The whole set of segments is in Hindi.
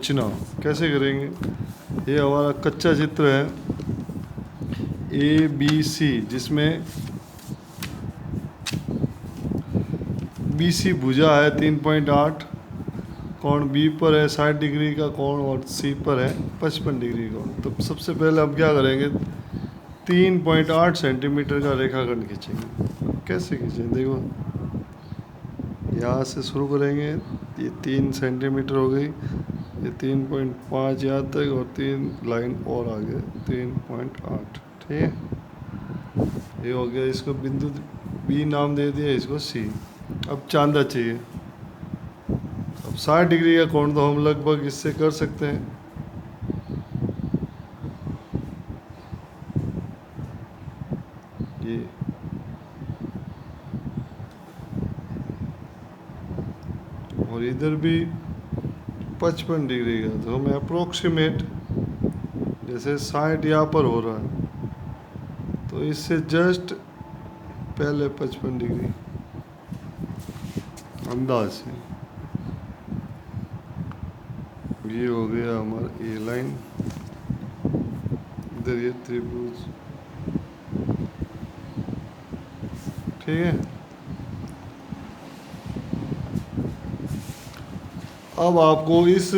रचना कैसे करेंगे। ये हमारा कच्चा चित्र है ABC, जिसमें BC भुजा है 3.8, कोण B पर है 60 डिग्री का कोण और C पर है 55 डिग्री कोण। तो सबसे पहले हम क्या करेंगे, 3.8 सेंटीमीटर का रेखाखंड खींचेंगे। कैसे खींचेंगे देखो, यहाँ से शुरू करेंगे, ये 3 सेंटीमीटर हो गई, ये 3.5 यहाँ तक और 3 लाइन और आगे 3.8। ठीक है, ये हो गया। इसको बिंदु B नाम दे दिया, इसको C। अब चांदा चाहिए। अब 60 डिग्री का कोण तो हम लगभग इससे कर सकते हैं। ये और इधर भी 55 डिग्री का, तो हमें अप्रोक्सीमेट जैसे 60 यहाँ पर हो रहा है, तो इससे जस्ट पहले 55 डिग्री अंदाज से। ये हो गया हमारा ए लाइन, इधर ये त्रिभुज। ठीक है, अब आपको इस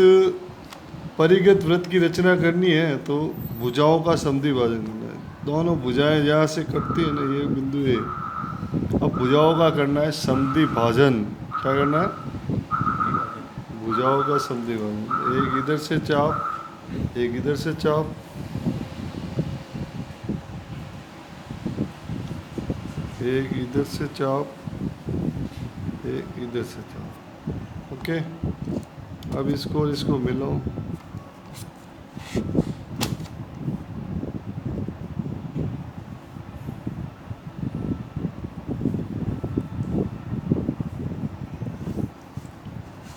परिगत वृत्त की रचना करनी है, तो भुजाओं का समद्वि भाजन करना है। दोनों भुजाएं जहाँ से कटती है ना, ये बिंदु ए। अब भुजाओं का करना है समद्वि भाजन। क्या करना है, भुजाओं का समद्वि भाजन। एक इधर से चाप, एक इधर से चाप, एक इधर से चाप, एक इधर से चाप। ओके, अब इसको मिलाओ।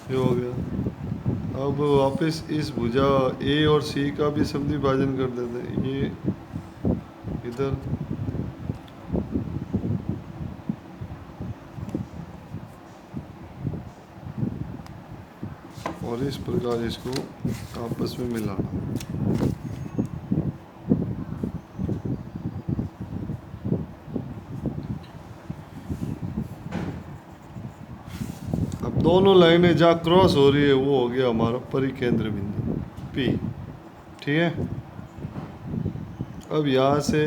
ये हो गया। अब वापस इस भुजा ए और सी का भी समद्वि भाजन कर देते हैं। ये इधर, और इस प्रकार इसको आपस में मिलाना। अब दोनों लाइनें जहाँ क्रॉस हो रही है वो हो गया हमारा परिकेंद्र बिंदु P। ठीक है, अब यहाँ से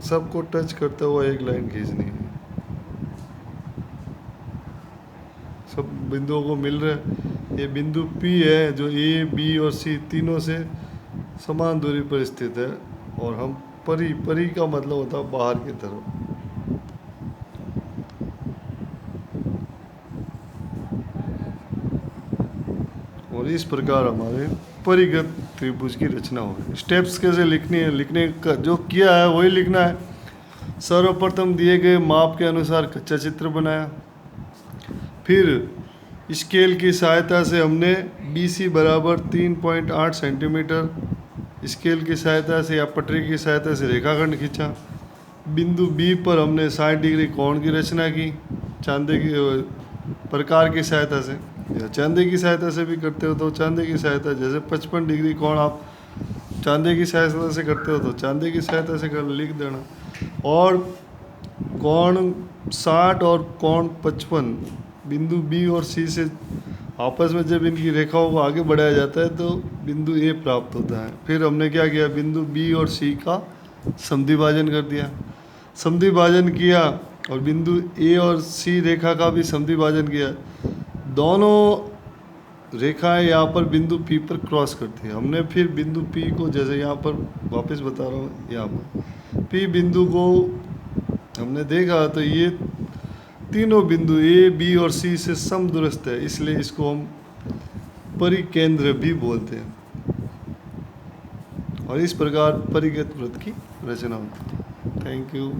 सबको टच करता हुआ एक लाइन खींचनी है। सब बिंदुओं को मिल रहा है। ये बिंदु P है जो A, B और C तीनों से समान दूरी पर स्थित है, और हम परी का मतलब होता है बाहर की तरफ। और इस प्रकार हमारे परिगत त्रिभुज की रचना होगी। स्टेप्स कैसे लिखनी है, लिखने का जो किया है वही लिखना है। सर्वप्रथम दिए गए माप के अनुसार कच्चा चित्र बनाया, फिर स्केल की सहायता से हमने BC बराबर 3.8 सेंटीमीटर स्केल की सहायता से या पटरी की सहायता से रेखाखंड खींचा। बिंदु B पर हमने 60 डिग्री कोण की रचना की, चांदे की प्रकार की सहायता से, या चांदे की सहायता से भी करते हो तो चांदे की सहायता, जैसे 55 डिग्री कोण आप चांदे की सहायता से करते हो तो चांदे की सहायता से कर लिख देना। और कोण 60 और कोण 55 बिंदु B और C से आपस में जब इनकी रेखाओं को आगे बढ़ाया जाता है तो बिंदु A प्राप्त होता है। फिर हमने क्या किया, बिंदु B और C का समद्वि भाजन कर दिया। समद्वि भाजन किया और बिंदु A और C रेखा का भी समद्वि भाजन किया। दोनों रेखाएं यहाँ पर बिंदु P पर क्रॉस करती है। हमने फिर बिंदु P को, जैसे यहाँ पर वापस बता रहा हूँ, यहाँ पर P बिंदु को हमने देखा तो ये तीनों बिंदु A, B और C से समदूरस्थ है, इसलिए इसको हम परिकेंद्र भी बोलते हैं। और इस प्रकार परिगत वृत्त की रचना होती है। Thank you.